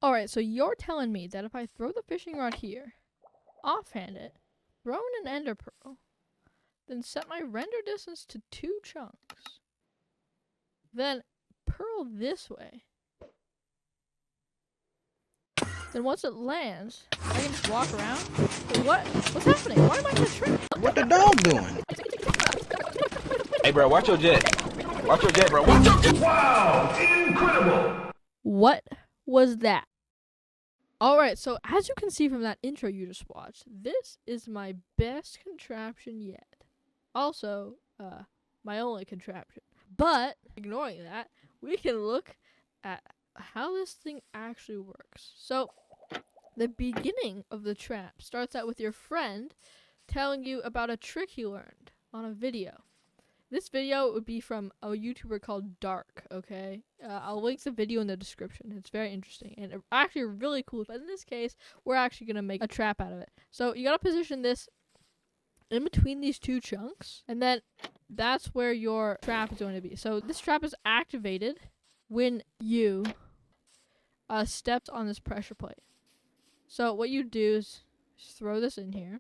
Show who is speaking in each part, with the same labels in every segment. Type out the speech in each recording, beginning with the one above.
Speaker 1: Alright, so you're telling me that if I throw the fishing rod here, offhand it, throw in an ender pearl, then set my render distance to 2 chunks, then pearl this way, then once it lands, I can just walk around? Wait, what's happening? Why am I in a trap?
Speaker 2: What the dog doing?
Speaker 3: Hey, bro, watch your jet. Watch your jet, bro. Watch your jet.
Speaker 4: Wow, incredible!
Speaker 1: What was that? Alright, so as you can see from that intro you just watched, this is my best contraption yet. Also, my only contraption. But, ignoring that, we can look at how this thing actually works. So, the beginning of the trap starts out with your friend telling you about a trick he learned on a video. This video would be from a YouTuber called Dark, okay? I'll link the video in the description. It's very interesting and actually really cool. But in this case, we're actually going to make a trap out of it. So you got to position this in between these 2 chunks. And then that's where your trap is going to be. So this trap is activated when you stepped on this pressure plate. So what you do is just throw this in here.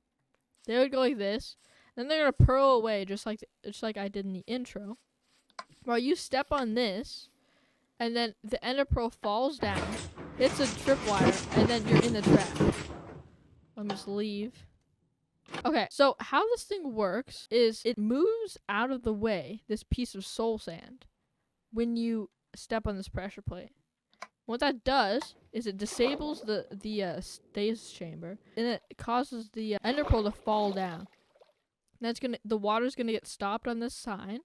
Speaker 1: They would go like this. Then they're going to pearl away just like I did in the intro. While you step on this, and then the ender pearl falls down, hits a tripwire, and then you're in the trap. Let me just leave. Okay, so how this thing works is it moves out of the way, this piece of soul sand, when you step on this pressure plate. What that does is it disables the stasis chamber, and it causes the ender pearl to fall down. That's the water's gonna get stopped on this sign,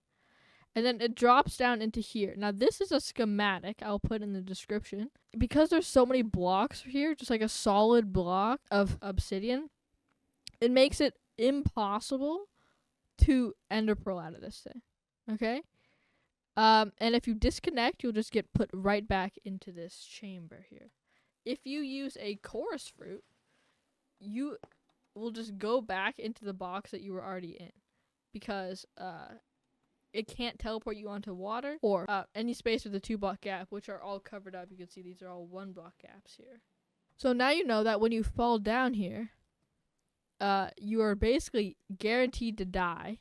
Speaker 1: and then it drops down into here. Now this is a schematic I'll put in the description. Because there's so many blocks here, just like a solid block of obsidian, it makes it impossible to ender pearl out of this thing. Okay? And if you disconnect, you'll just get put right back into this chamber here. If you use a chorus fruit, you will just go back into the box that you were already in, because it can't teleport you onto water or any space with a 2-block gap, which are all covered up. You can see these are all 1-block gaps here. So now you know that when you fall down here, you are basically guaranteed to die.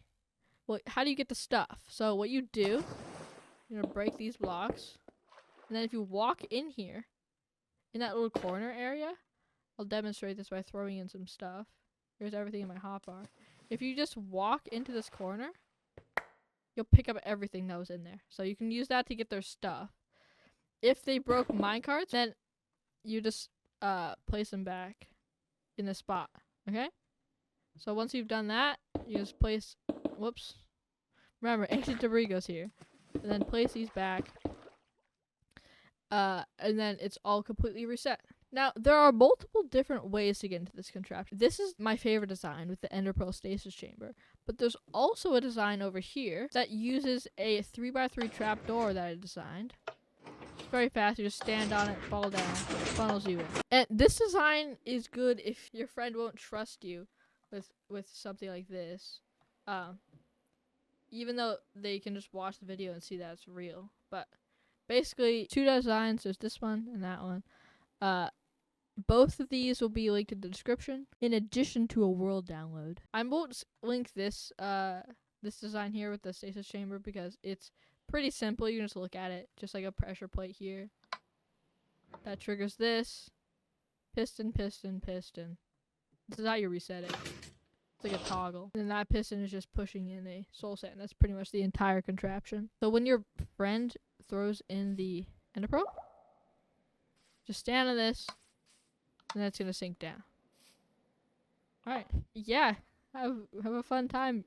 Speaker 1: Well, how do you get the stuff? So what you do, you're gonna break these blocks, and then if you walk in here, in that little corner area, I'll demonstrate this by throwing in some stuff. Here's everything in my hotbar. If you just walk into this corner, you'll pick up everything that was in there. So you can use that to get their stuff. If they broke minecarts, then you just place them back in the spot. Okay? So once you've done that, you just place... Whoops. Remember, ancient debris goes here. And then place these back. And then it's all completely reset. Now, there are multiple different ways to get into this contraption. This is my favorite design with the ender pearl stasis chamber. But there's also a design over here that uses a 3x3 trapdoor that I designed. It's very fast. You just stand on it, fall down, it funnels you in. And this design is good if your friend won't trust you with something like this. Even though they can just watch the video and see that it's real. But basically, 2 designs. There's this one and that one. Both of these will be linked in the description, in addition to a world download. I won't link this this design here with the stasis chamber because it's pretty simple. You can just look at it, just like a pressure plate here. That triggers this. Piston, piston, piston. This is how you reset it. It's like a toggle. And that piston is just pushing in a soul sand. That's pretty much the entire contraption. So when your friend throws in the ender pearl, just stand on this, and that's gonna sink down. Alright. Yeah. Have a fun time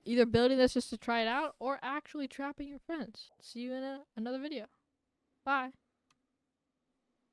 Speaker 1: either building this just to try it out or actually trapping your friends. See you in another video. Bye.